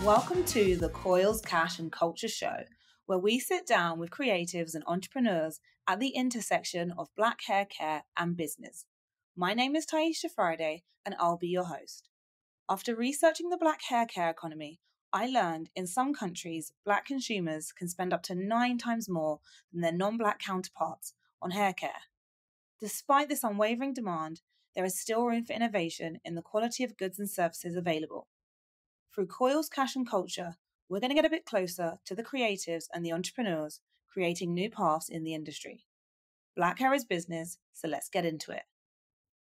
Welcome to the Coils, Cash and Culture Show, where we sit down with creatives and entrepreneurs at the intersection of Black hair care and business. My name is Taisha Friday, and I'll be your host. After researching the Black hair care economy, I learned in some countries, Black consumers can spend up to 9 times more than their non-Black counterparts on hair care. Despite this unwavering demand, there is still room for innovation in the quality of goods and services available. Through Coils, Cash and Culture, we're going to get a bit closer to the creatives and the entrepreneurs creating new paths in the industry. Black hair is business, so let's get into it.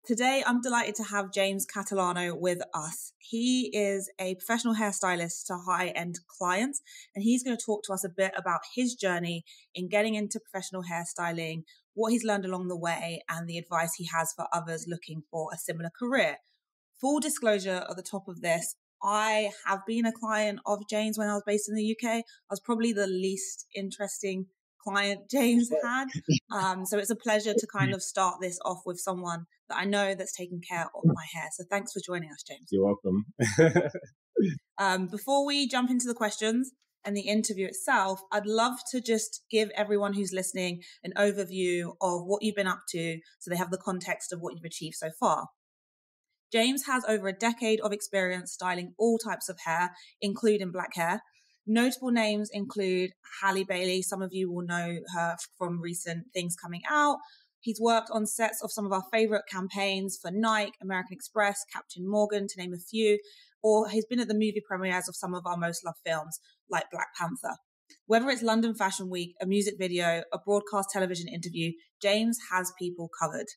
Today, I'm delighted to have James Catalano with us. He is a professional hairstylist to high-end clients, and he's going to talk to us a bit about his journey in getting into professional hairstyling, what he's learned along the way, and the advice he has for others looking for a similar career. Full disclosure at the top of this, I have been a client of James when I was based in the UK. I was probably the least interesting client James had. So it's a pleasure to kind of start this off with someone that I know that's taking care of my hair. So thanks for joining us, James. You're welcome. Before we jump into the questions and the interview itself, I'd love to just give everyone who's listening an overview of what you've been up to so they have the context of what you've achieved so far. James has over a decade of experience styling all types of hair, including black hair. Notable names include Halle Bailey. Some of you will know her from recent things coming out. He's worked on sets of some of our favorite campaigns for Nike, American Express, Captain Morgan, to name a few, or he's been at the movie premieres of some of our most loved films, like Black Panther. Whether it's London Fashion Week, a music video, a broadcast television interview, James has people covered.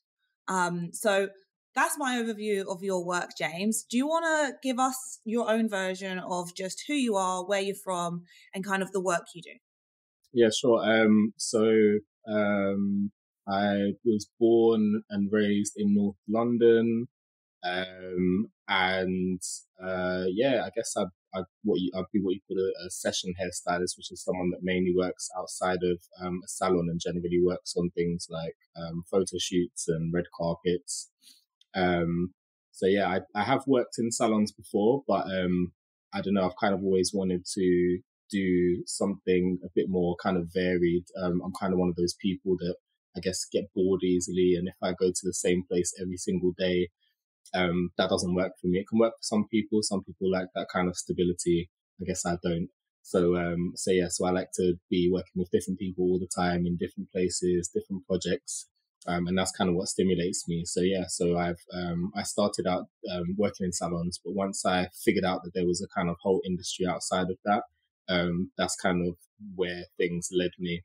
So that's my overview of your work, James. Do you want to give us your own version of just who you are, where you're from, and kind of the work you do? Yeah, sure. I was born and raised in North London. I guess I'd be what you call a session hairstylist, which is someone that mainly works outside of a salon and generally works on things like photo shoots and red carpets. I have worked in salons before, but I don't know, I've kind of always wanted to do something a bit more kind of varied. I'm kind of one of those people that I guess get bored easily, and if I go to the same place every single day, that doesn't work for me. It can work for some people like that kind of stability. I guess I don't. So I like to be working with different people all the time in different places, different projects. And that's kind of what stimulates me. So I started out working in salons, but once I figured out that there was a kind of whole industry outside of that, that's kind of where things led me.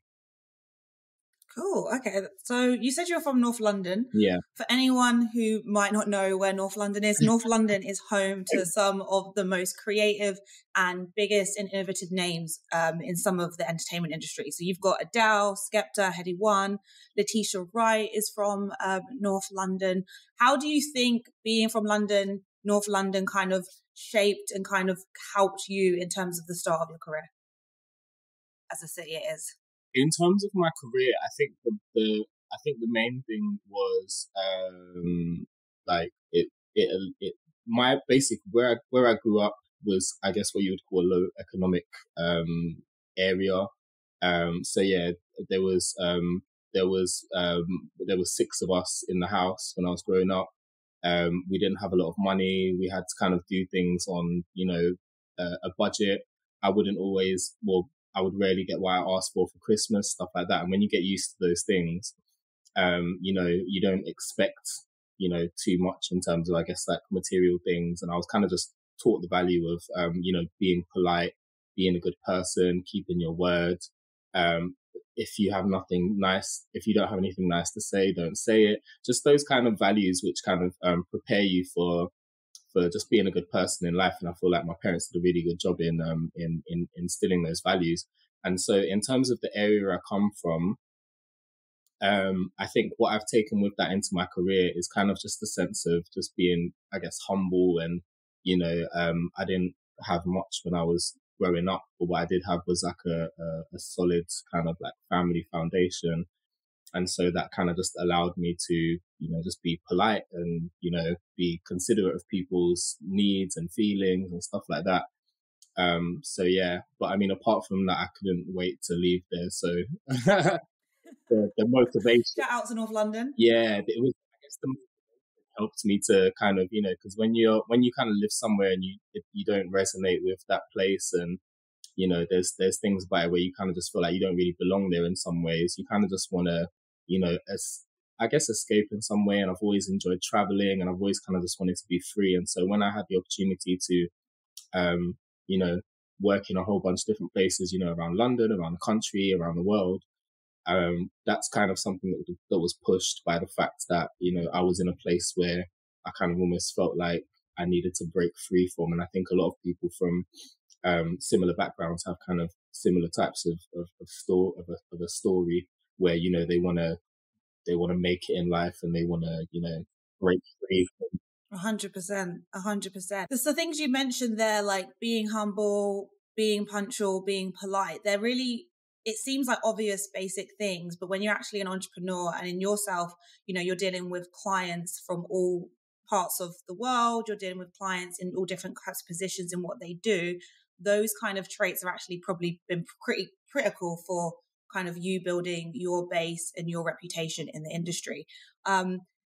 Cool. Okay. So you said you're from North London. Yeah. For anyone who might not know where North London is, North London is home to some of the most creative and biggest and innovative names in some of the entertainment industry. So you've got Adele, Skepta, Headie One, Letitia Wright is from North London. How do you think being from London, North London kind of shaped and kind of helped you in terms of the start of your career as a city it is? In terms of my career, I think the main thing was my basic where I grew up was, I guess, what you would call a low economic area. There was 6 of us in the house when I was growing up. We didn't have a lot of money. We had to kind of do things on a budget. I would rarely get what I asked for Christmas, stuff like that. And when you get used to those things, you don't expect, too much in terms of, I guess, like material things. And I was kind of just taught the value of, being polite, being a good person, keeping your word. If you don't have anything nice to say, don't say it. Just those kind of values which kind of prepare you for just being a good person in life. And I feel like my parents did a really good job in instilling those values. And so in terms of the area I come from, I think what I've taken with that into my career is kind of just a sense of just being, I guess, humble. And, I didn't have much when I was growing up, but what I did have was like a solid kind of like family foundation. And so that kind of just allowed me to, just be polite and, be considerate of people's needs and feelings and stuff like that. So yeah, but I mean, apart from that, I couldn't wait to leave there. So the motivation, Shout out to North London. yeah, it was. I guess the motivation helped me to kind of, you know, because when you kind of live somewhere and you don't resonate with that place, and you know, there's things about it where you kind of just feel like you don't really belong there in some ways. You kind of just want to, you know, I guess escape in some way. And I've always enjoyed traveling, and I've always kind of just wanted to be free. And so when I had the opportunity to, you know, work in a whole bunch of different places, you know, around London, around the country, around the world, that's kind of something that was pushed by the fact that, you know, I was in a place where I kind of almost felt like I needed to break free from. And I think a lot of people from similar backgrounds have kind of similar types of a story where, you know, they want to make it in life, and they want to, you know, break free from. 100%, 100%. There's the things you mentioned there, like being humble, being punctual, being polite. They're really, it seems like obvious basic things, but when you're actually an entrepreneur and in yourself, you know, you're dealing with clients from all parts of the world, you're dealing with clients in all different types of positions in what they do. Those kind of traits have actually probably been pretty critical for kind of you building your base and your reputation in the industry.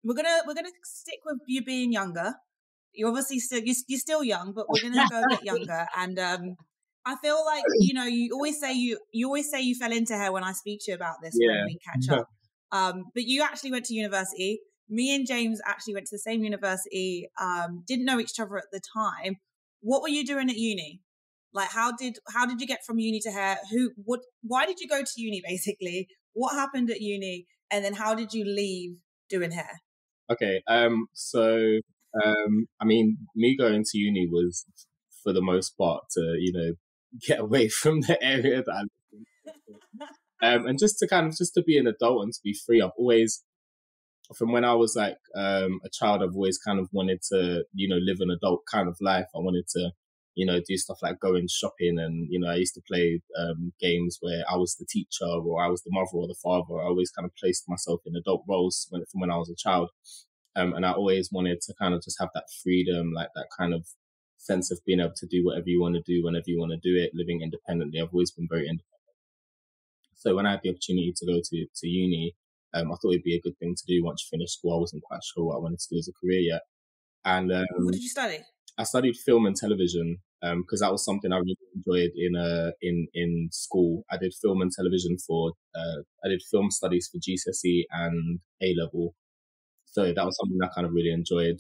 We're gonna stick with you being younger. You're obviously you're still young, but we're gonna go a bit younger. And I feel like, you know, you always say you fell into hair when I speak to you about this, Yeah. when we catch up. But you actually went to university. Me and James actually went to the same university. Didn't know each other at the time. What were you doing at uni? Like, how did you get from uni to hair? Why did you go to uni, basically? What happened at uni? And then how did you leave doing hair? Okay. I mean, me going to uni was, for the most part, to, you know, get away from the area that I lived in. And just to kind of, just to be an adult and to be free. I've always, from when I was like a child, I've always kind of wanted to, you know, live an adult kind of life. I wanted to, you know, do stuff like going shopping, and, you know, I used to play games where I was the teacher or I was the mother or the father. I always kind of placed myself in adult roles from when I was a child. And I always wanted to kind of just have that freedom, like that kind of sense of being able to do whatever you want to do, whenever you want to do it, living independently. I've always been very independent. So when I had the opportunity to go to uni, I thought it'd be a good thing to do once you finish school. I wasn't quite sure what I wanted to do as a career yet. And What did you study? I studied film and television because that was something I really enjoyed in school. I did film and television I did film studies for GCSE and A level. So that was something I kind of really enjoyed.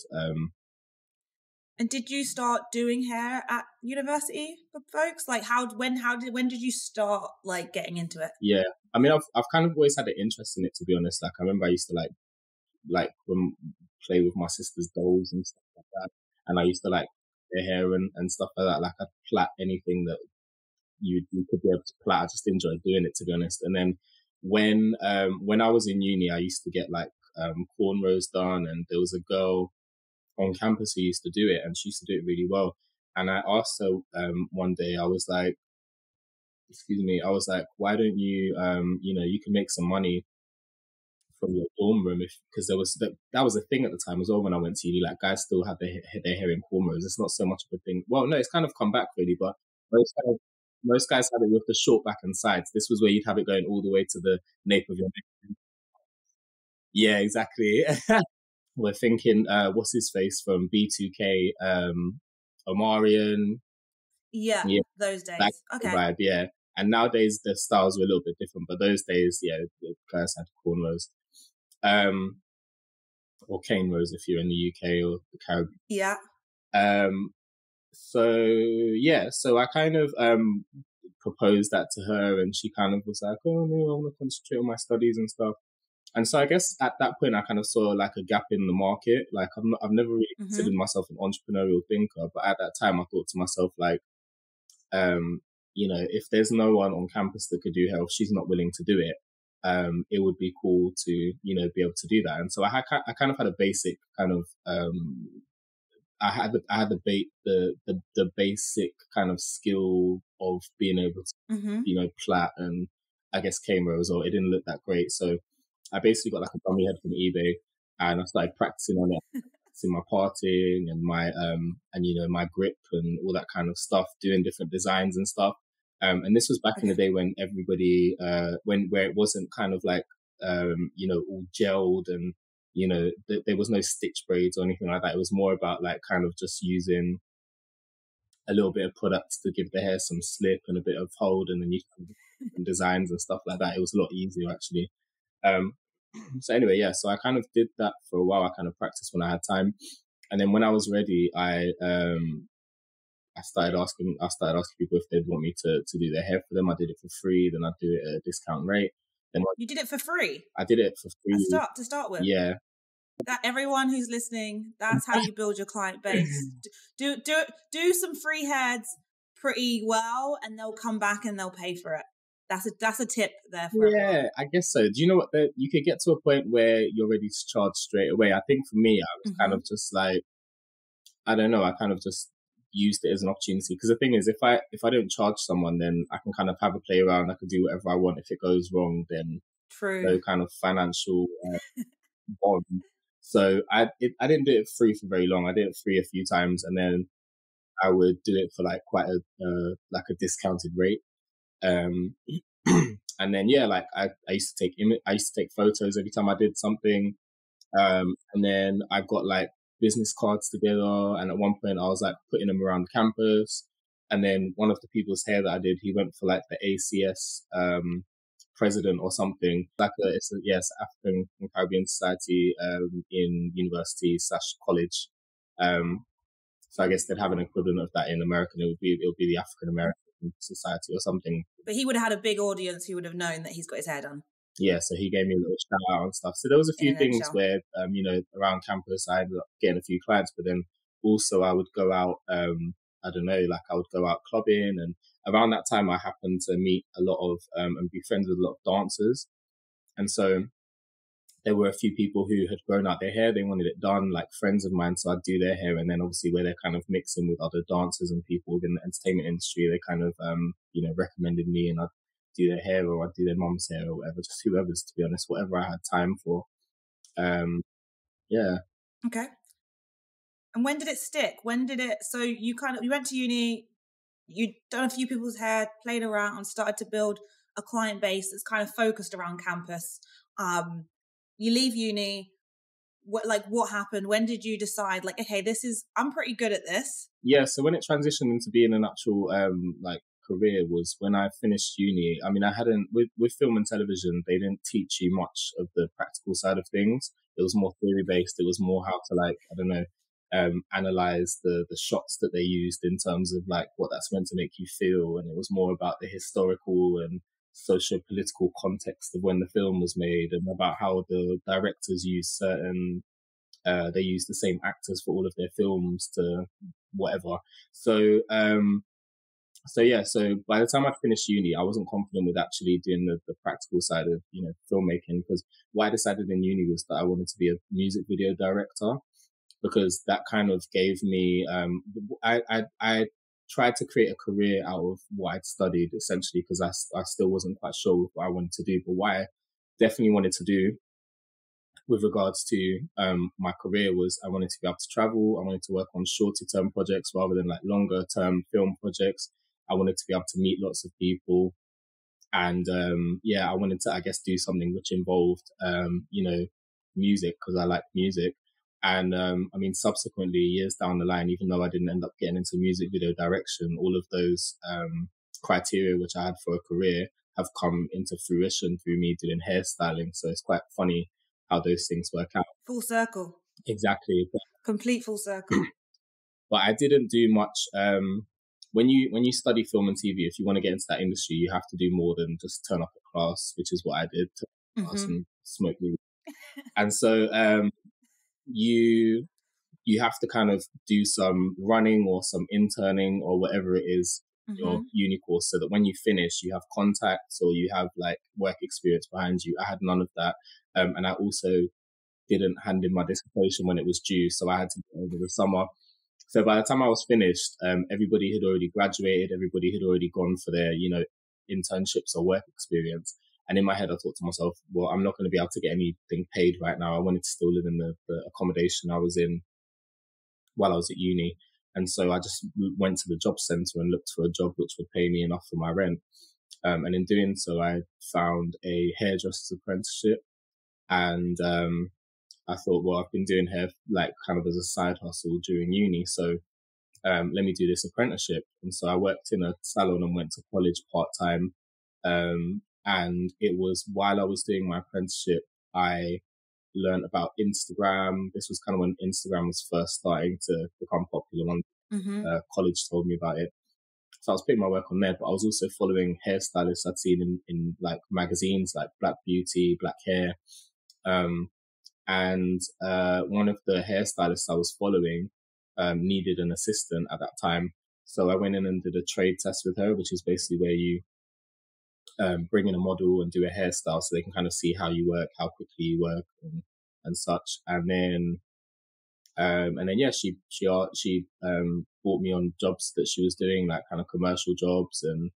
And did you start doing hair at university for folks? Like, when did you start like getting into it? Yeah, I mean, I've kind of always had an interest in it, to be honest. Like, I remember I used to play with my sister's dolls and stuff like that, and I used to like their hair and stuff like that. Like, I'd plait anything that you could be able to plait. I just enjoyed doing it, to be honest. And then when I was in uni, I used to get like cornrows done, and there was a girl on campus who used to do it, and she used to do it really well. And I asked her one day, I was like, why don't you, you know, you can make some money from your dorm room, because that was a thing at the time as well when I went to uni. Like, guys still had their hair in cornrows. It's not so much of a thing. Well, no, it's kind of come back really, but most guys have it with the short back and sides. This was where you'd have it going all the way to the nape of your neck. Yeah, exactly. We're thinking, what's his face from B2K, Omarion. Yeah, Yeah, those that days. Okay. vibe, yeah. And nowadays the styles were a little bit different, but those days, yeah, the guys had cornrows, or cane rows if you're in the UK or the Caribbean. Yeah. So yeah, so I kind of proposed that to her, and she kind of was like, "Oh no, I want to concentrate on my studies and stuff." And so I guess at that point, I kind of saw like a gap in the market. Like, I've never really considered myself an entrepreneurial thinker, but at that time, I thought to myself, like, you know, if there's no one on campus that could do hair, if she's not willing to do it, it would be cool to, you know, be able to do that. And so I kind of had a basic kind of, I had the basic kind of skill of being able to, you know, plait and I guess cane rows, or it didn't look that great. So I basically got like a dummy head from eBay, and I started practicing on it. practicing my parting and my my grip and all that kind of stuff, doing different designs and stuff. And this was back in the day when everybody where it wasn't kind of like all gelled and there was no stitch braids or anything like that. It was more about like kind of just using a little bit of product to give the hair some slip and a bit of hold, and then you can do designs and stuff like that. It was a lot easier actually. So anyway, yeah, so I kind of did that for a while. I kind of practiced when I had time. And then when I was ready, I started asking people if they'd want me to do their hair for them. I did it for free, then I'd do it at a discount rate. Then you did it for free? I did it for free. To start with? Yeah. That everyone who's listening, that's how you build your client base. Do some free heads pretty well, and they'll come back and they'll pay for it. That's a tip there for everyone. I guess so. Do you know what? You could get to a point where you're ready to charge straight away. I think for me, I was kind of just like, I don't know. I kind of just used it as an opportunity, because the thing is, if I don't charge someone, then I can kind of have a play around. I can do whatever I want. If it goes wrong, then no kind of financial bond. So I didn't do it free for very long. I did it free a few times, and then I would do it for like quite a discounted rate. And then like I used to take photos every time I did something. And then I got like business cards together, and at one point I was like putting them around campus. And then one of the people's hair that I did, he went for like the ACS president or something. It's African and Caribbean Society in university / college. So I guess they'd have an equivalent of that in America. It would be the African American Society or something. But he would have had a big audience who would have known that he's got his hair done. Yeah, so he gave me a little shout out and stuff. So there was a few things where, around campus, I ended up getting a few clients, but then also I would go out, I would go out clubbing, and around that time I happened to meet a lot of, and be friends with a lot of dancers. And so there were a few people who had grown out their hair. They wanted it done, like friends of mine. So I'd do their hair. And then obviously where they're kind of mixing with other dancers and people within the entertainment industry, they kind of, recommended me, and I'd do their hair, or I'd do their mom's hair, or whatever, just whoever's, to be honest, whatever I had time for. Yeah. Okay. And when did it stick? So you went to uni, you'd done a few people's hair, played around, started to build a client base that's kind of focused around campus. You leave uni. What happened? When did you decide, like, okay, I'm pretty good at this? Yeah. So when it transitioned into being an actual, career was when I finished uni. I mean, I hadn't, with film and television, they didn't teach you much of the practical side of things. It was more theory based. It was more how to analyze the shots that they used in terms of like what that's meant to make you feel. And it was more about the historical and socio-political context of when the film was made, and about how the directors use they use the same actors for all of their films to whatever. So by the time I finished uni, I wasn't confident with actually doing the practical side of, filmmaking, because what I decided in uni was that I wanted to be a music video director, because that kind of gave me, I tried to create a career out of what I'd studied, essentially, because I still wasn't quite sure what I wanted to do. But what I definitely wanted to do with regards to my career was I wanted to be able to travel. I wanted to work on shorter term projects rather than like longer term film projects. I wanted to be able to meet lots of people. And I wanted to, I guess, do something which involved, music, because I like music. And subsequently, years down the line, even though I didn't end up getting into music video direction, all of those criteria which I had for a career have come into fruition through me doing hairstyling. So it's quite funny how those things work out. Full circle. Exactly. Complete full circle. But I didn't do much. When you study film and TV, if you want to get into that industry, you have to do more than just turn up at class, which is what I did, to class and smoke weed. And so you have to kind of do some running or some interning or whatever it is, your uni course, so that when you finish, you have contacts or you have like work experience behind you. I had none of that. And I also didn't hand in my dissertation when it was due, so I had to go over the summer. So by the time I was finished, everybody had already graduated. Everybody had already gone for their, internships or work experience. And in my head, I thought to myself, well, I'm not going to be able to get anything paid right now. I wanted to still live in the accommodation I was in while I was at uni. And so I just went to the job centre and looked for a job which would pay me enough for my rent. And in doing so, I found a hairdresser's apprenticeship. And I thought, well, I've been doing hair like kind of as a side hustle during uni. So let me do this apprenticeship. And so I worked in a salon and went to college part-time. And it was while I was doing my apprenticeship, I learned about Instagram. This was kind of when Instagram was first starting to become popular. One college told me about it. So I was putting my work on there, but I was also following hairstylists I'd seen in like magazines like Black Beauty, Black Hair. And one of the hairstylists I was following needed an assistant at that time. So I went in and did a trade test with her, which is basically where you bring in a model and do a hairstyle so they can kind of see how you work, how quickly you work and such. And then yeah, she brought me on jobs that she was doing, like kind of commercial jobs and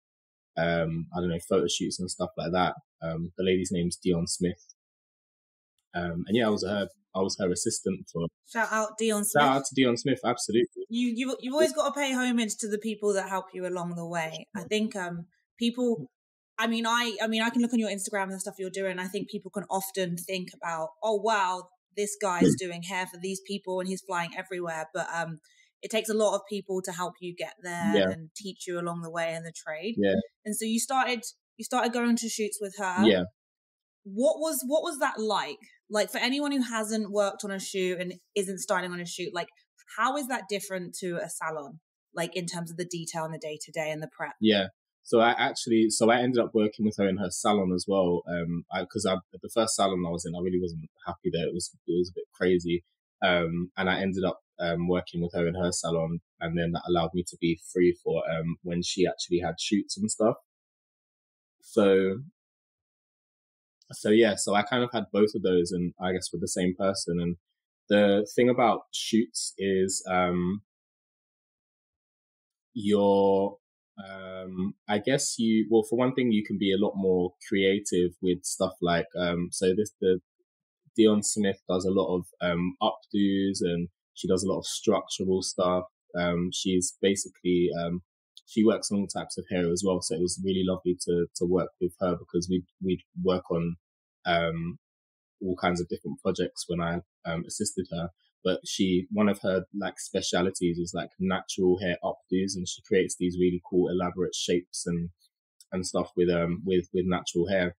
I don't know, photo shoots and stuff like that. The lady's name's Dion Smith. And yeah, I was her assistant for. Shout out Dion Smith. Shout out to Dion Smith, absolutely. You've always got to pay homage to the people that help you along the way. I think people. I mean, I can look on your Instagram and the stuff you're doing. And I think people can often think about, oh wow, this guy's doing hair for these people and he's flying everywhere. But it takes a lot of people to help you get there and teach you along the way in the trade. Yeah. And so you started going to shoots with her. Yeah. What was that like? Like for anyone who hasn't worked on a shoot and isn't starting on a shoot, like how is that different to a salon? Like in terms of the detail and the day to day and the prep? Yeah. So I ended up working with her in her salon as well. Because the first salon I was in, I really wasn't happy there. It was a bit crazy. And I ended up working with her in her salon, and then that allowed me to be free for when she actually had shoots and stuff. So yeah, so I kind of had both of those, and I guess with the same person. And the thing about shoots is I guess for one thing, you can be a lot more creative with stuff like the Dion Smith does a lot of updos, and she does a lot of structural stuff. She's basically she works on all types of hair as well, so it was really lovely to work with her because we'd work on all kinds of different projects when I assisted her. But one of her like specialities is like natural hair updos, and she creates these really cool elaborate shapes and stuff with natural hair.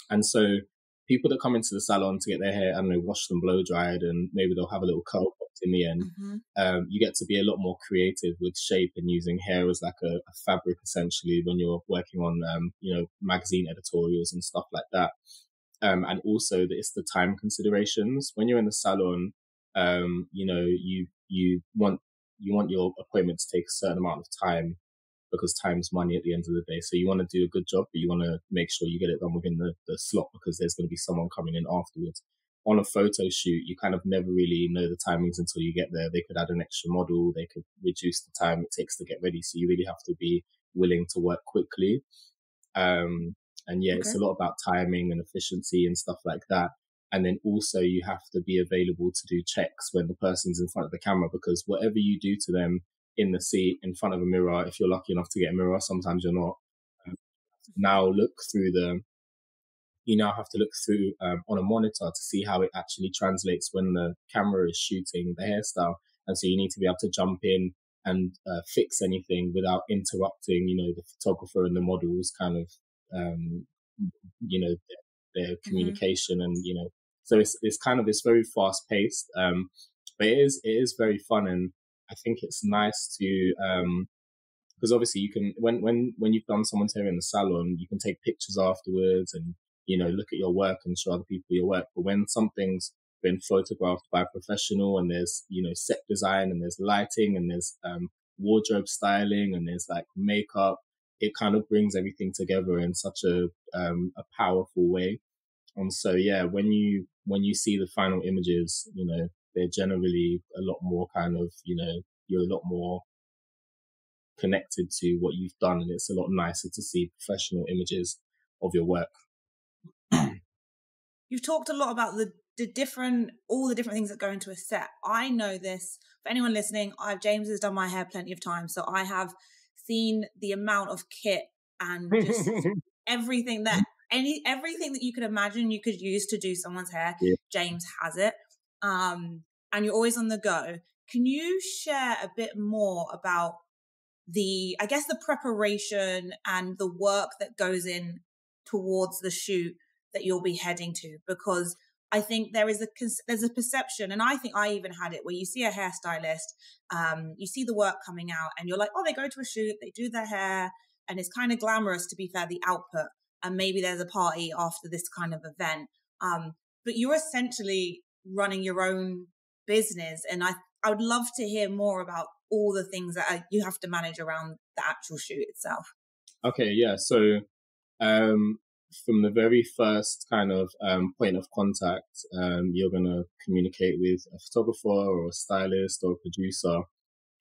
And so people that come into the salon to get their hair, I don't know, washed and blow dried, and maybe they'll have a little curl box in the end. You get to be a lot more creative with shape and using hair as like a fabric essentially when you're working on magazine editorials and stuff like that. And also it's the time considerations when you're in the salon. You want your appointment to take a certain amount of time because time's money at the end of the day. So you want to do a good job, but you want to make sure you get it done within the slot because there's going to be someone coming in afterwards. On a photo shoot, you kind of never really know the timings until you get there. They could add an extra model. They could reduce the time it takes to get ready. So you really have to be willing to work quickly. It's a lot about timing and efficiency and stuff like that. And then also you have to be available to do checks when the person's in front of the camera, because whatever you do to them in the seat in front of a mirror, if you're lucky enough to get a mirror, sometimes you're not. You now have to look through on a monitor to see how it actually translates when the camera is shooting the hairstyle. And so you need to be able to jump in and fix anything without interrupting, the photographer and the model's kind of, their communication. And, so it's very fast paced. But it is very fun. And I think it's nice to, because obviously you can, when you've done someone's hair in the salon, you can take pictures afterwards and, look at your work and show other people your work. But when something's been photographed by a professional and there's, set design and there's lighting and there's wardrobe styling and there's like makeup, it kind of brings everything together in such a powerful way. And so, yeah, when you see the final images, they're generally a lot more kind of, you're a lot more connected to what you've done, and it's a lot nicer to see professional images of your work. You've talked a lot about all the different things that go into a set. I know this, for anyone listening, James has done my hair plenty of times, so I have seen the amount of kit and just everything that you could imagine you could use to do someone's hair. Yeah. James has it. And you're always on the go. Can you share a bit more about the preparation and the work that goes in towards the shoot that you'll be heading to? Because I think there's a perception, and I think I even had it, where you see a hairstylist, you see the work coming out, and you're like, oh, they go to a shoot, they do their hair, and it's kind of glamorous, to be fair, the output, and maybe there's a party after this kind of event. But you're essentially running your own business, and I would love to hear more about all the things that you have to manage around the actual shoot itself. Okay, yeah. So from the very first kind of point of contact, you're going to communicate with a photographer or a stylist or a producer,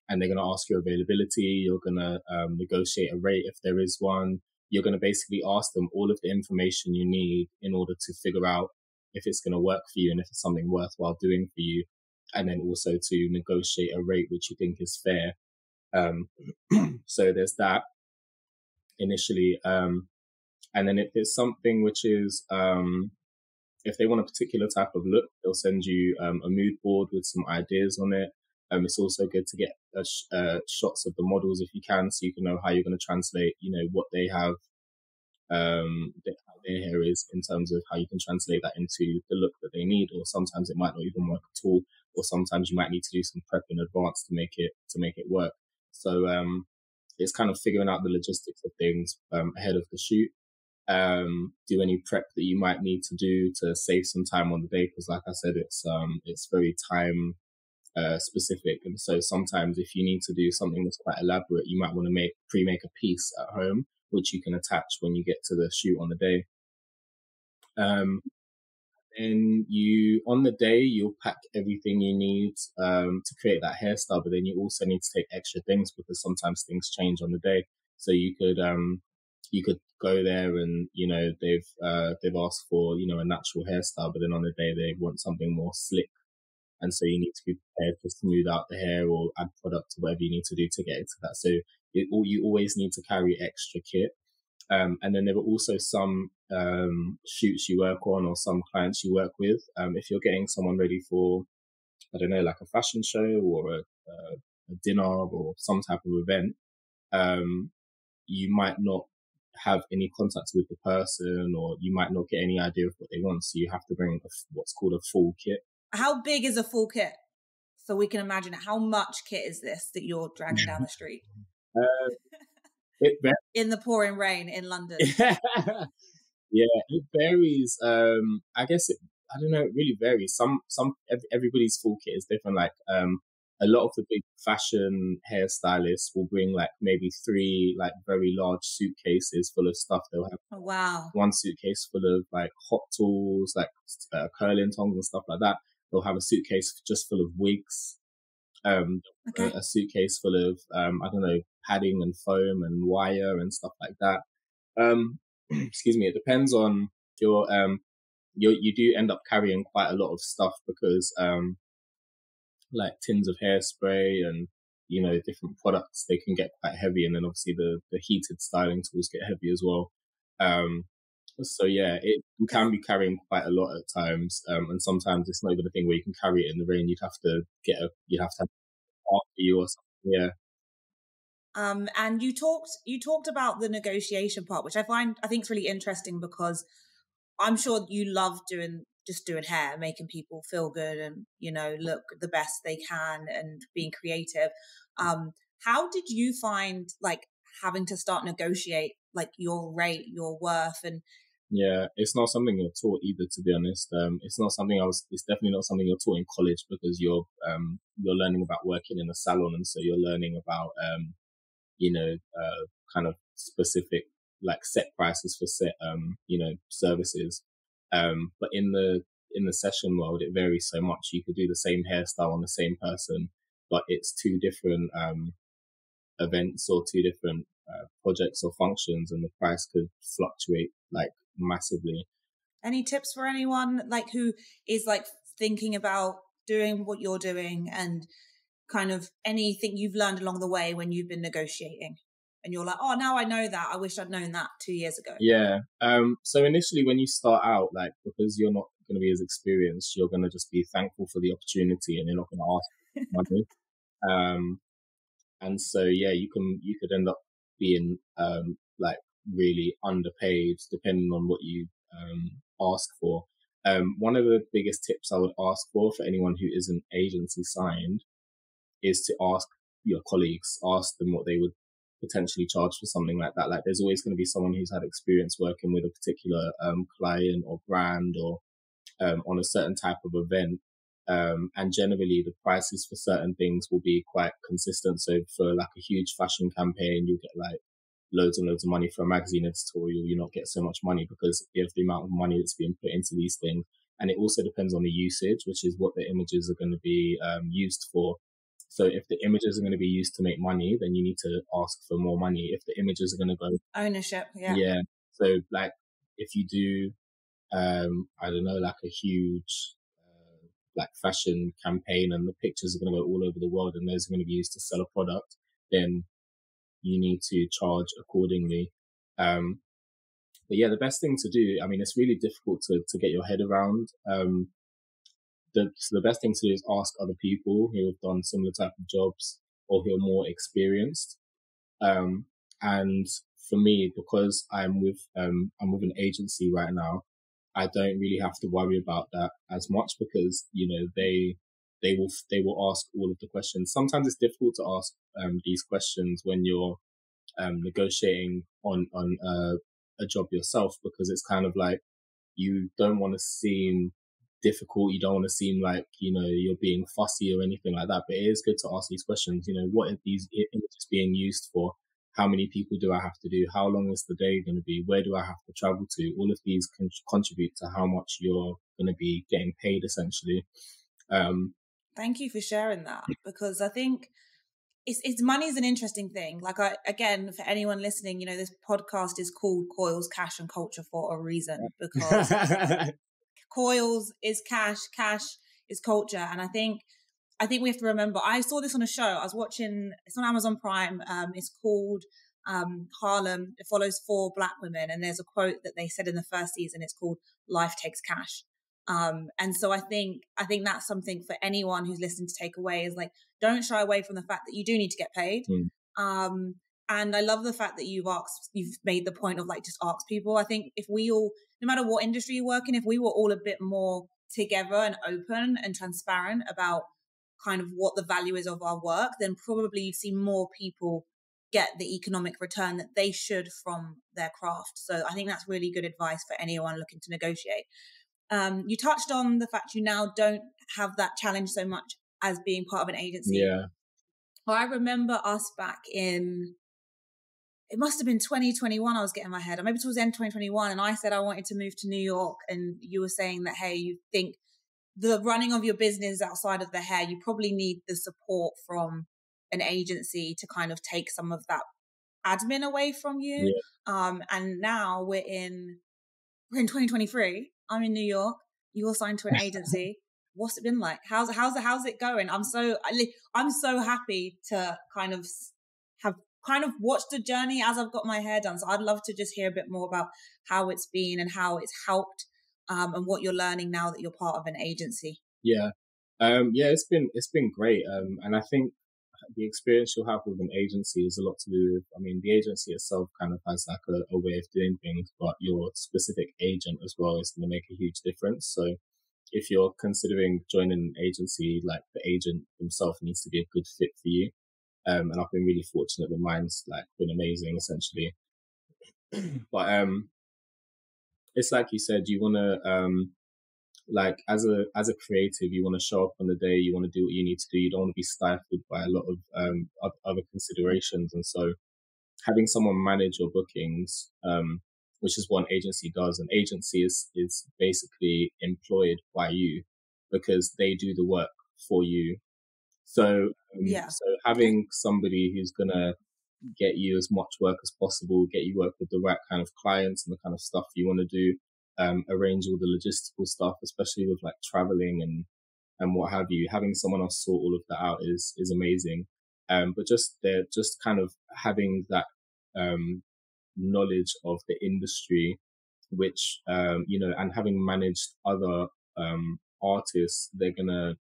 and they're going to ask your availability. You're going to negotiate a rate if there is one. You're going to basically ask them all of the information you need in order to figure out if it's going to work for you and if it's something worthwhile doing for you. And then also to negotiate a rate which you think is fair. So there's that initially. And then if it's something which is, if they want a particular type of look, they'll send you a mood board with some ideas on it. It's also good to get shots of the models if you can, so you can know how you're going to translate, what they have, how their hair is, in terms of how you can translate that into the look that they need. Or sometimes it might not even work at all, or sometimes you might need to do some prep in advance to make it work. So it's kind of figuring out the logistics of things ahead of the shoot. Do any prep that you might need to do to save some time on the day, because like I said, it's very time specific, and so sometimes if you need to do something that's quite elaborate, you might want to pre-make a piece at home which you can attach when you get to the shoot on the day. And on the day, you'll pack everything you need to create that hairstyle, but then you also need to take extra things because sometimes things change on the day. So you could go there and, they've asked for, a natural hairstyle, but then on the day they want something more slick. And so you need to be prepared to smooth out the hair or add product or whatever you need to do to get it to that. So you always need to carry extra kit. And then there are also some shoots you work on or some clients you work with. If you're getting someone ready for, I don't know, like a fashion show or a dinner or some type of event, you might not have any contact with the person, or you might not get any idea of what they want. So you have to bring what's called a full kit. How big is a full kit? So we can imagine it. How much kit is this that you're dragging down the street? In the pouring rain in London. Yeah, it varies. I guess I don't know. It really varies. Everybody's full kit is different. Like a lot of the big fashion hairstylists will bring like maybe 3 like very large suitcases full of stuff. They'll have one suitcase full of like hot tools, like curling tongs and stuff like that. They'll have a suitcase just full of wigs. A suitcase full of I don't know, padding and foam and wire and stuff like that. Excuse me. It depends on your you do end up carrying quite a lot of stuff because like tins of hairspray and different products, they can get quite heavy, and then obviously the heated styling tools get heavy as well. So yeah, you can be carrying quite a lot at times, and sometimes it's not even a thing where you can carry it in the rain. You'd have to have after you or something. Yeah. And you talked about the negotiation part, which I think is really interesting, because I'm sure you love doing hair, making people feel good and, look the best they can and being creative. How did you find like having to start negotiate like your rate, your worth? And yeah, it's not something you're taught either, to be honest. It's definitely not something you're taught in college, because you're learning about working in a salon, and so you're learning about kind of specific like set prices for set services. But in the session world, it varies so much. You could do the same hairstyle on the same person, but it's 2 different events or 2 different projects or functions, and the price could fluctuate like massively. Any tips for anyone like who is like thinking about doing what you're doing, and kind of anything you've learned along the way when you've been negotiating and you're like, oh, now I know that, I wish I'd known that 2 years ago? Yeah. So initially when you start out, like, because you're not going to be as experienced, you're going to just be thankful for the opportunity and you're not going to ask for money. And so, yeah, you could end up being, like really underpaid depending on what you, ask for. One of the biggest tips I would ask for anyone who isn't agency signed is to ask your colleagues, ask them what they would potentially charge for something like that. Like, there's always going to be someone who's had experience working with a particular client or brand or on a certain type of event. And generally the prices for certain things will be quite consistent. So for like a huge fashion campaign, you'll get like loads and loads of money. For a magazine editorial, you not get so much money because of the amount of money that's being put into these things. And it also depends on the usage, which is what the images are going to be used for. So if the images are going to be used to make money, then you need to ask for more money. If the images are going to go ownership, yeah. So like if you do, I don't know, like a huge like fashion campaign and the pictures are going to go all over the world and those are going to be used to sell a product, then you need to charge accordingly. But yeah, the best thing to do, I mean, it's really difficult to get your head around. So the best thing to do is ask other people who have done similar type of jobs or who are more experienced. And for me, because I'm with an agency right now, I don't really have to worry about that as much because, you know, they will ask all of the questions. Sometimes it's difficult to ask these questions when you're negotiating on a job yourself, because it's kind of like you don't want to seem difficult. You don't want to seem like, you know, you're being fussy or anything like that. But it is good to ask these questions. You know, what are these images being used for? How many people do I have to do? How long is the day going to be? Where do I have to travel to? All of these can contribute to how much you're going to be getting paid, essentially. Thank you for sharing that, because I think it's money is an interesting thing. Like, again, for anyone listening, you know, this podcast is called Coils, Cash and Culture for a reason, because coils is cash is culture. And I think we have to remember, I saw this on a show I was watching, it's on Amazon Prime, it's called Harlem. It follows 4 Black women, and there's a quote that they said in the first season. It's called "Life Takes Cash." And so I think that's something for anyone who's listening to take away, is like, don't shy away from the fact that you do need to get paid. And I love the fact that you've made the point of like, just ask people. I think if we all, no matter what industry you work in, if we were all a bit more together and open and transparent about kind of what the value is of our work, then probably you'd see more people get the economic return that they should from their craft. So I think that's really good advice for anyone looking to negotiate. You touched on the fact you now don't have that challenge so much as being part of an agency. Yeah. Well, I remember us back in, it must have been 2021, I was getting my head, or maybe towards the end of 2021, and I said I wanted to move to New York, and you were saying that, hey, you think the running of your business outside of the hair, you probably need the support from an agency to kind of take some of that admin away from you. Yeah. And now we're in 2023. I'm in New York. You're signed to an agency. What's it been like? How's it going? I'm so happy to kind of have watched the journey as I've got my hair done. So I'd love to just hear a bit more about how it's been and how it's helped, and what you're learning now that you're part of an agency. Yeah. It's been great. And I think the experience you'll have with an agency is a lot to do with, I mean, the agency itself kind of has like a way of doing things, but your specific agent as well is going to make a huge difference. So if you're considering joining an agency, like, the agent himself needs to be a good fit for you. And I've been really fortunate that mine's like been amazing, essentially. But it's like you said, you want to like, as a creative, you want to show up on the day, you want to do what you need to do. You don't want to be stifled by a lot of other considerations. And so having someone manage your bookings, which is what an agency does. An agency is basically employed by you because they do the work for you. So so having somebody who's gonna get you as much work as possible, get you work with the right kind of clients and the kind of stuff you want to do, arrange all the logistical stuff, especially with like traveling and what have you. Having someone else sort all of that out is amazing. But just they're just kind of having that knowledge of the industry, which and having managed other artists, they're gonna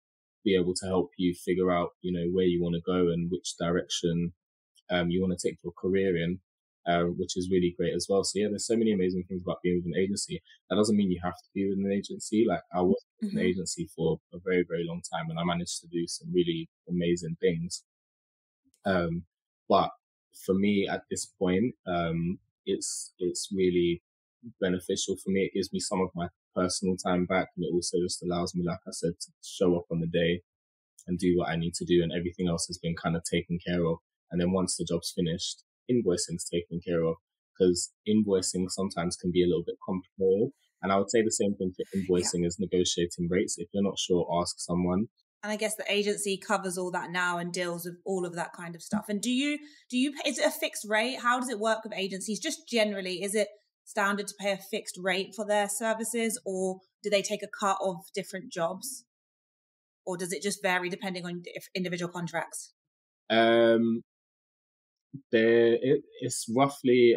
be able to help you figure out where you want to go and which direction you want to take your career in, which is really great as well. So yeah, there's so many amazing things about being with an agency. That doesn't mean you have to be with an agency. Like I was with an agency for a very, very long time, and I managed to do some really amazing things. But for me at this point, it's really beneficial for me. It gives me some of my personal time back, and it also just allows me, like I said, to show up on the day and do what I need to do, and everything else has been kind of taken care of. And then once the job's finished, invoicing's taken care of, because invoicing sometimes can be a little bit complicated. And I would say the same thing for invoicing as negotiating rates. If you're not sure, ask someone. And I guess the agency covers all that now and deals with all of that kind of stuff. And do you, is it a fixed rate? How does it work with agencies? Just generally, is it standard to pay a fixed rate for their services, or do they take a cut of different jobs? Or does it just vary depending on individual contracts? It's roughly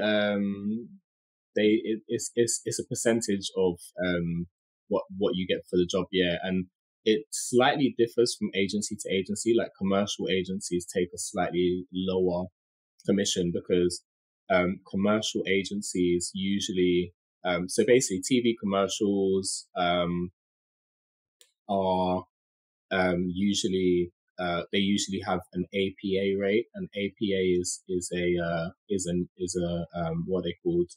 it's a percentage of what you get for the job, yeah, and it slightly differs from agency to agency. Like commercial agencies take a slightly lower commission because commercial agencies usually so basically TV commercials are usually they usually have an APA rate, and APA is a what they called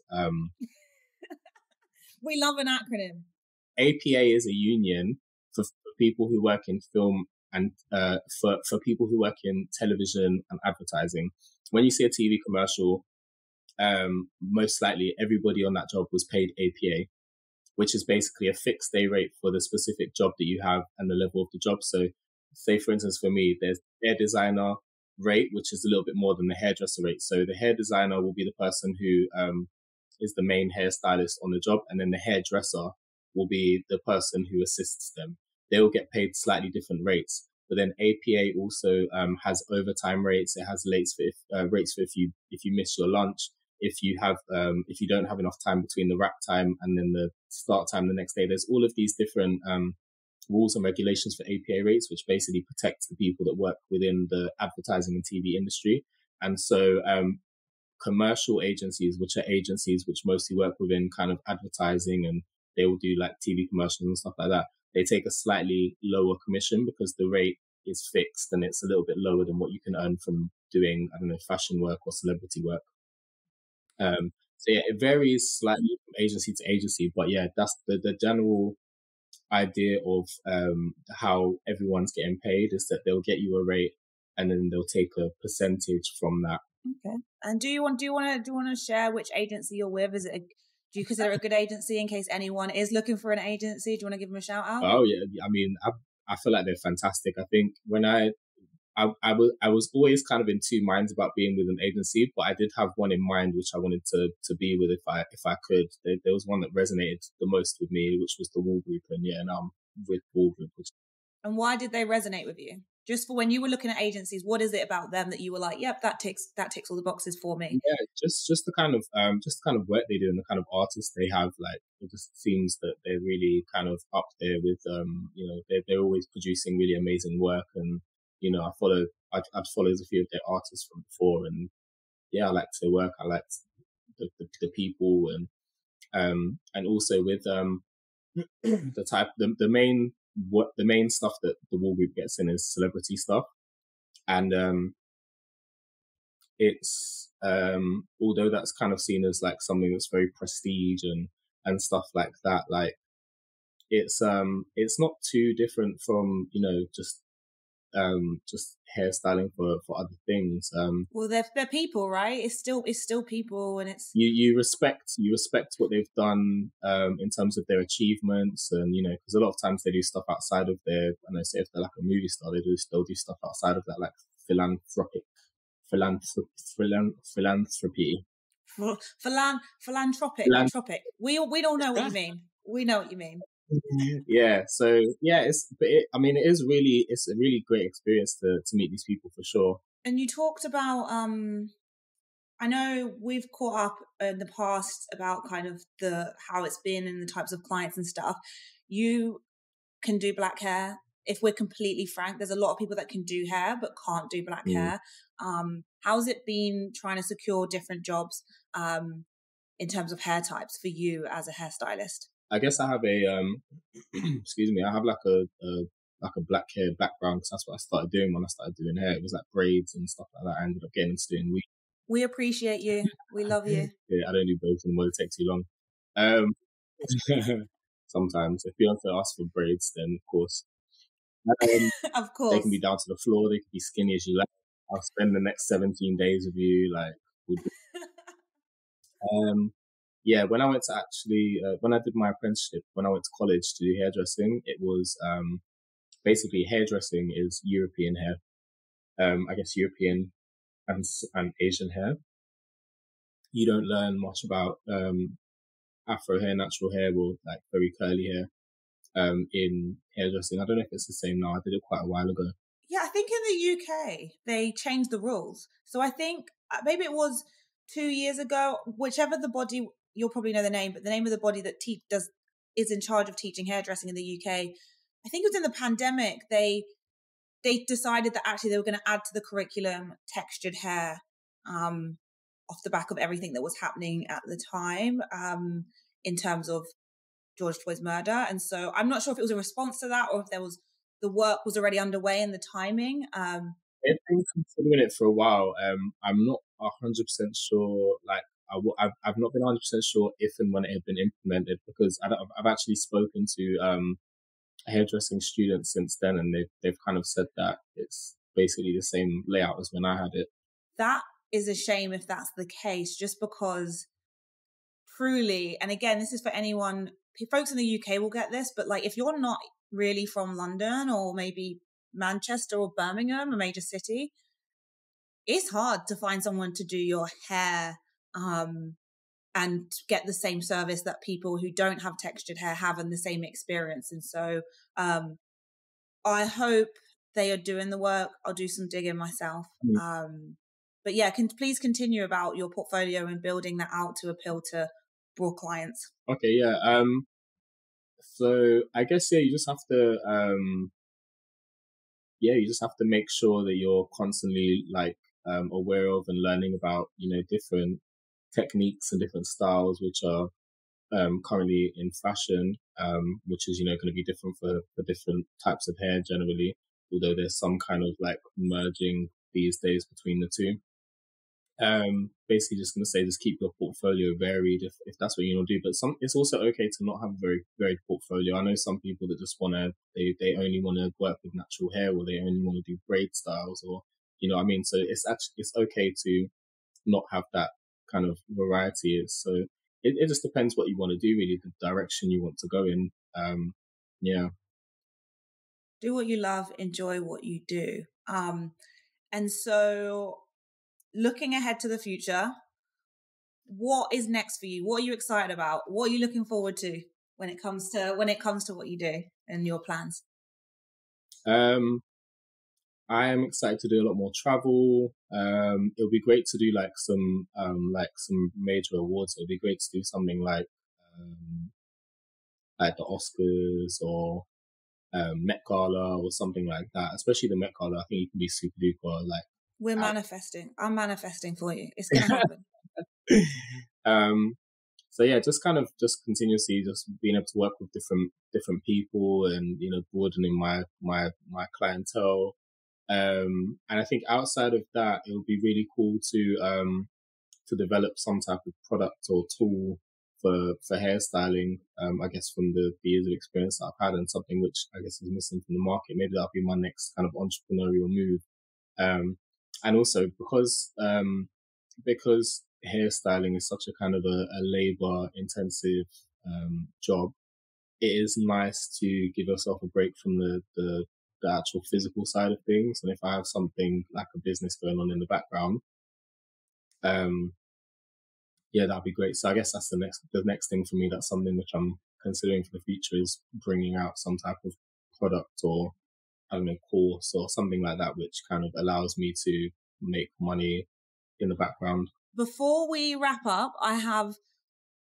we love an acronym. APA is a union for people who work in film and for people who work in television and advertising. When you see a TV commercial, most likely everybody on that job was paid APA, which is basically a fixed day rate for the specific job that you have and the level of the job. So say, for instance, for me, there's hair designer rate, which is a little bit more than the hairdresser rate. So the hair designer will be the person who is the main hairstylist on the job, and then the hairdresser will be the person who assists them. They will get paid slightly different rates. But then APA also has overtime rates. It has rates for if you miss your lunch, if you don't have enough time between the wrap time and then the start time the next day. There's all of these different rules and regulations for APA rates, which basically protects the people that work within the advertising and TV industry. And so commercial agencies, which are agencies which mostly work within kind of advertising, and they will do like TV commercials and stuff like that, they take a slightly lower commission because the rate is fixed and it's a little bit lower than what you can earn from doing, I don't know, fashion work or celebrity work. So yeah, it varies slightly from agency to agency, but yeah, that's the general idea of how everyone's getting paid is that they'll get you a rate and then they'll take a percentage from that. Okay. And do you want to share which agency you're with? Do you consider it a good agency in case anyone is looking for an agency? Do you want to give them a shout out? Oh yeah, I mean, I feel like they're fantastic. I think when I was always kind of in two minds about being with an agency, but I did have one in mind which I wanted to be with if I could. There was one that resonated the most with me, which was the Wall Group, and yeah, now I'm with Wall Group. And why did they resonate with you? Just for when you were looking at agencies, what is it about them that you were like, yep, that ticks all the boxes for me? Yeah, just the kind of work they do and the kind of artists they have. Like, it just seems that they're really kind of up there with they're always producing really amazing work. And I've followed a few of their artists from before, and yeah, I liked their work. I liked the people, and also with the main stuff that the Wall Group gets in is celebrity stuff, and it's although that's kind of seen as like something that's very prestige and stuff like that, like it's not too different from just hairstyling for other things. Well, they're people, right? It's still people, and it's you respect what they've done in terms of their achievements, and because a lot of times they do stuff outside of their, and I say if they're like a movie star, they'll do stuff outside of that, like philanthropy. Philanthropic. We all know what you mean. We know what you mean. Yeah. So yeah, I mean, it's a really great experience to meet these people for sure. And you talked about, I know we've caught up in the past about kind of how it's been and the types of clients and stuff. You can do black hair. If we're completely frank, there's a lot of people that can do hair but can't do black hair. How's it been trying to secure different jobs in terms of hair types for you as a hairstylist? I guess I have a excuse me, I have like a black hair background because that's what I started doing when I started doing hair. It was like braids and stuff like that. I ended up getting into doing weave. We appreciate you. We love you. Yeah, I don't do both anymore. It takes too long. Sometimes if you want to ask for braids, then of course. Of course. They can be down to the floor. They can be skinny as you like. I'll spend the next 17 days with you. Like, yeah, when I went to when I did my apprenticeship, when I went to college to do hairdressing, it was basically hairdressing is European hair. I guess European and Asian hair. You don't learn much about Afro hair, natural hair, or like very curly hair in hairdressing. I don't know if it's the same now. I did it quite a while ago. Yeah, I think in the UK they changed the rules. So I think maybe it was 2 years ago, whichever the body, you'll probably know the name, but the name of the body that is in charge of teaching hairdressing in the UK, I think it was in the pandemic, they decided that actually they were going to add to the curriculum textured hair off the back of everything that was happening at the time in terms of George Floyd's murder. And so I'm not sure if it was a response to that or if the work was already underway and the timing. They've been considering it for a while. I'm not 100% sure. Like, I've not been 100% sure if and when it had been implemented because I've actually spoken to hairdressing students since then, and they've kind of said that it's basically the same layout as when I had it. That is a shame if that's the case, just because truly, and again, this is for anyone, folks in the UK will get this, but like if you're not really from London or maybe Manchester or Birmingham, a major city, it's hard to find someone to do your hair and get the same service that people who don't have textured hair have and the same experience. And so I hope they are doing the work. I'll do some digging myself. But yeah, please continue about your portfolio and building that out to appeal to broad clients. Okay, yeah. So I guess you just have to make sure that you're constantly like aware of and learning about different techniques and different styles which are currently in fashion, which is going to be different for different types of hair generally, although there's some kind of like merging these days between the two. Basically just going to say just keep your portfolio varied if that's what you want to do, but it's also okay to not have a very varied portfolio. I know some people that just want to they only want to work with natural hair, or they only want to do braid styles, or what I mean. So it's okay to not have that kind of variety. So it just depends what you want to do, really, the direction you want to go in. Yeah. Do what you love, enjoy what you do. And so looking ahead to the future, what is next for you? What are you excited about? What are you looking forward to when it comes to what you do and your plans? I am excited to do a lot more travel. It'll be great to do like some major awards. It'll be great to do something like the Oscars or Met Gala or something like that. Especially the Met Gala, I think it can be super duper. Like, we're manifesting. I'm manifesting for you. It's gonna happen. So yeah, just continuously just being able to work with different people and broadening my clientele. And I think outside of that, it would be really cool to develop some type of product or tool for hairstyling. I guess from the years of experience that I've had, and something which I guess is missing from the market. Maybe that'll be my next kind of entrepreneurial move. And also because hairstyling is such a kind of a labor intensive job, it is nice to give yourself a break from the actual physical side of things. And if I have something like a business going on in the background, Yeah, that'd be great. So I guess that's the next thing for me. That's something which I'm considering for the future, is bringing out some type of product, or I don't know, course or something like that, which kind of allows me to make money in the background. Before we wrap up, I have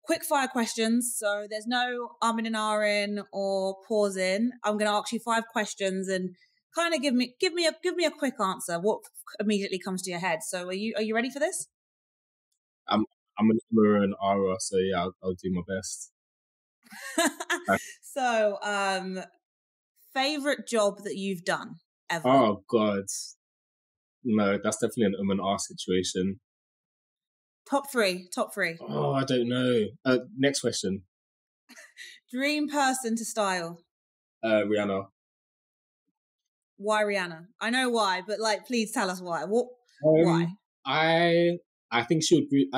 quick fire questions. So there's no in and ahhing or pausing. I'm going to ask you 5 questions and kind of give me a quick answer. What immediately comes to your head? So are you ready for this? I'm an Imra and Ara, so yeah, I'll do my best. So, favorite job that you've done ever? Oh God, no, that's definitely an R situation. Top three. Oh, I don't know. Next question. Dream person to style? Rihanna. Why Rihanna? I know why, but please tell us why. Why? I think she would be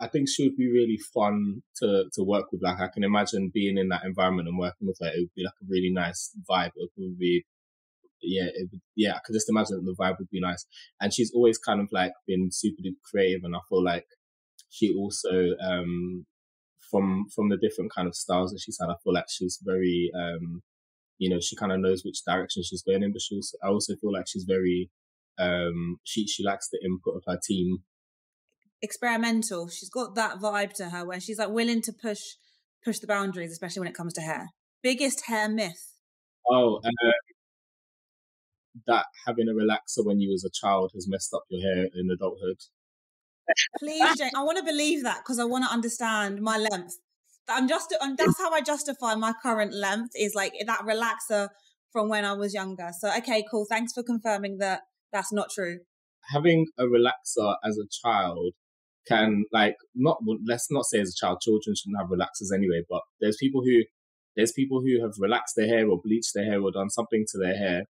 I think she would be really fun to work with. Like, I can imagine being in that environment and working with her. It would be like a really nice vibe. It would be, I could just imagine that the vibe would be nice. And she's always kind of like been super duper creative, and I feel like she also, from the different kind of styles that she's had, I feel like she's very, she kind of knows which direction she's going in, but I also feel like she's very, she likes the input of her team. Experimental. She's got that vibe to her where she's like willing to push the boundaries, especially when it comes to hair. Biggest hair myth? Oh, that having a relaxer when you was a child has messed up your hair in adulthood. Please, Jane, I want to believe that because I want to understand my length. That's how I justify my current length, is like that relaxer from when I was younger. So, okay, cool. Thanks for confirming that that's not true. Having a relaxer as a child can, let's not say as a child, children shouldn't have relaxers anyway, but there's people who have relaxed their hair or bleached their hair or done something to their hair,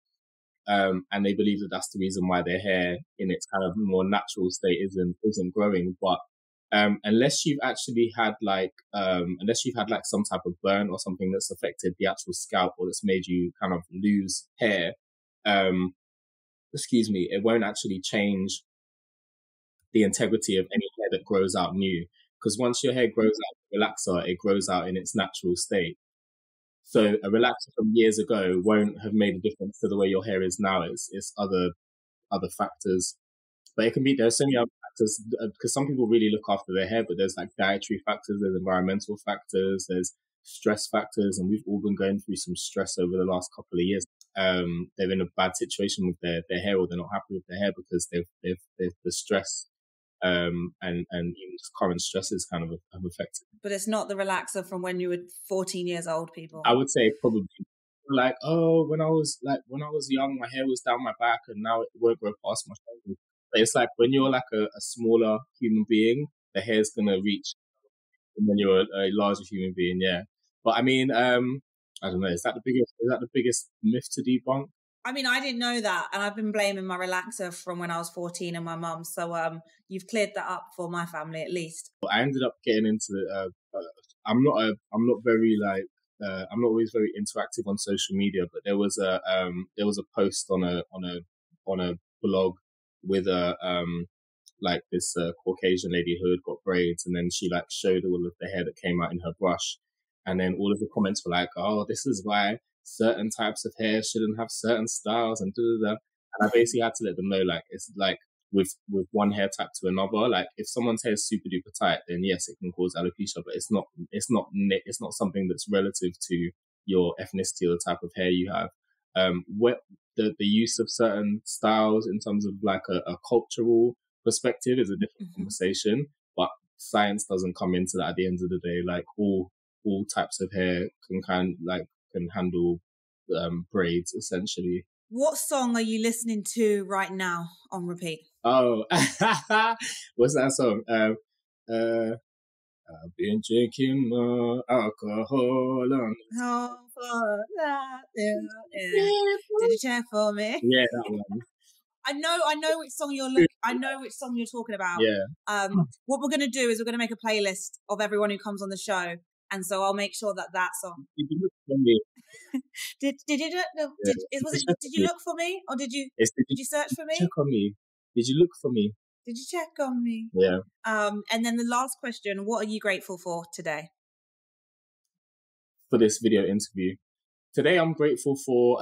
and they believe that that's the reason why their hair in its kind of more natural state isn't growing. But unless you've had some type of burn or something that's affected the actual scalp, or that's made you kind of lose hair, it won't actually change the integrity of any hair that grows out new. Because once your hair grows out of relaxer, it grows out in its natural state. So a relaxer from years ago won't have made a difference to the way your hair is now. It's other factors. But there's so many other factors, because some people really look after their hair, but there's like dietary factors, there's environmental factors, there's stress factors, and we've all been going through some stress over the last couple of years. They're in a bad situation with their hair, or they're not happy with their hair because they've the stress, and even just current stresses kind of have affected. But it's not the relaxer from when you were 14 years old, people. I would say probably like, oh, when I was young, my hair was down my back, and now it won't grow past my shoulders. But it's like when you're like a smaller human being, the hair's gonna reach when you're a larger human being, yeah. But I mean, I don't know. Is that the biggest myth to debunk? I mean, I didn't know that, and I've been blaming my relaxer from when I was 14 and my mum. So, you've cleared that up for my family at least. I ended up getting into I'm not always very interactive on social media, but there was a post on a blog with this Caucasian lady who had got braids, and then she showed all of the hair that came out in her brush, and then all of the comments were like, oh, this is why certain types of hair shouldn't have certain styles, and da da da. And I basically had to let them know, it's like with one hair type to another. Like, if someone's hair is super duper tight, then yes, it can cause alopecia, but it's not something that's relative to your ethnicity or the type of hair you have. What the use of certain styles in terms of a cultural perspective is a different conversation, but science doesn't come into that at the end of the day. Like, all types of hair can handle braids, essentially. What song are you listening to right now on repeat? Oh, what's that song? I've been drinking more alcohol on. Did you check for me? Yeah, that one. I know which song you're talking about. Yeah. What we're gonna do is we're gonna make a playlist of everyone who comes on the show, and so I'll make sure that song. Did you look for me? Did you look for me, or did you search for me? Check on me. Did you look for me? Did you check on me? Yeah. And then the last question, what are you grateful for today? For this video interview. Today I'm grateful for,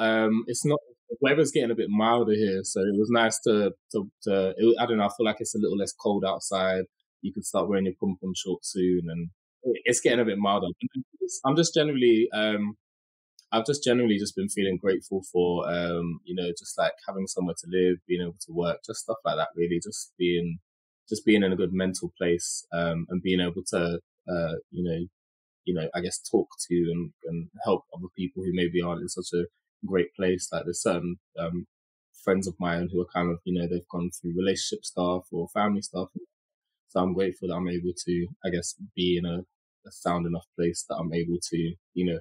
it's not, the weather's getting a bit milder here, so it was nice I don't know, I feel like it's a little less cold outside. You can start wearing your pom-pom shorts soon, and it's getting a bit milder. I'm just generally, I've just generally just been feeling grateful for, just like having somewhere to live, being able to work, just stuff like that, really. Just being in a good mental place, and being able to, I guess talk to and help other people who maybe aren't in such a great place. Like there's certain, friends of mine who are kind of, they've gone through relationship stuff or family stuff. So I'm grateful that I'm able to, I guess, be in a sound enough place that I'm able to,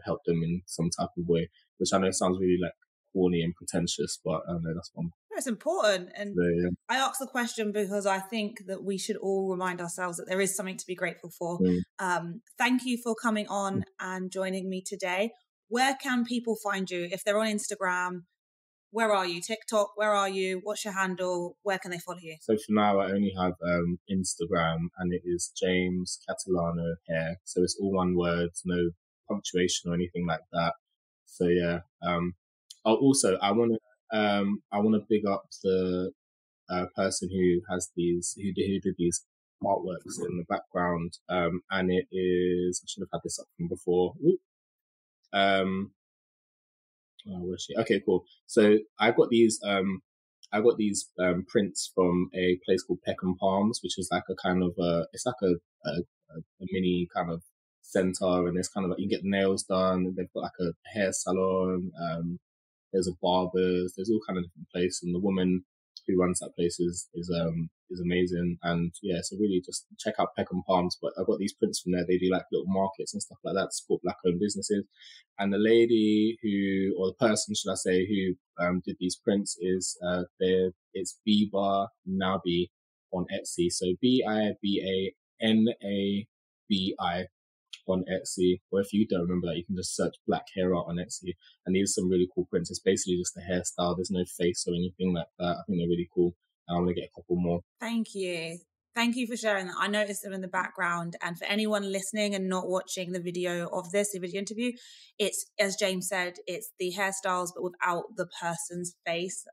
help them in some type of way, which I know sounds really like corny and pretentious, but I don't know, that's one. It's important. And Yeah. I asked the question because I think that we should all remind ourselves that there is something to be grateful for. Thank you for coming on and joining me today. Where can people find you? If they're on Instagram, where are you? TikTok, where are you? What's your handle? Where can they follow you? So for now, I only have Instagram, and it is James Catalano Hair. So it's all one word, no punctuation or anything like that. So yeah. Also, I want to big up the person who has who did these artworks in the background. And it is, I should have had this up from before. Where's she? Okay, cool. So I got these prints from a place called Peckham Palms, which is like a kind of it's like a mini kind of center, and it's kind of like you get nails done. They've got like a hair salon. There's a barbers. There's all kind of different places, and the woman who runs that place is amazing. And yeah, so really just check out Peckham Palms. But I've got these prints from there. They do like little markets and stuff like that to support black-owned businesses. And the lady or the person, should I say, who did these prints is it's Biba Nabi on Etsy. So Bibanabi on Etsy, or if you don't remember that, you can just search black hair art on Etsy, and these are some really cool prints. It's basically just a hairstyle. There's no face or anything like that. I think they're really cool. I'm going to get a couple more. Thank you. Thank you for sharing that. I noticed them in the background. And for anyone listening and not watching the video of the video interview, it's, as James said, it's the hairstyles, but without the person's face.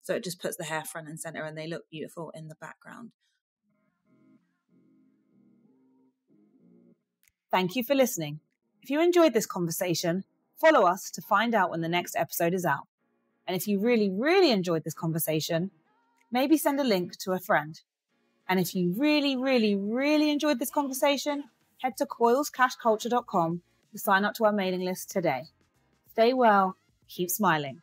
So it just puts the hair front and center, and they look beautiful in the background. Thank you for listening. If you enjoyed this conversation, follow us to find out when the next episode is out. And if you really, really enjoyed this conversation, maybe send a link to a friend. And if you really, really, really enjoyed this conversation, head to coilscashculture.com to sign up to our mailing list today. Stay well, keep smiling.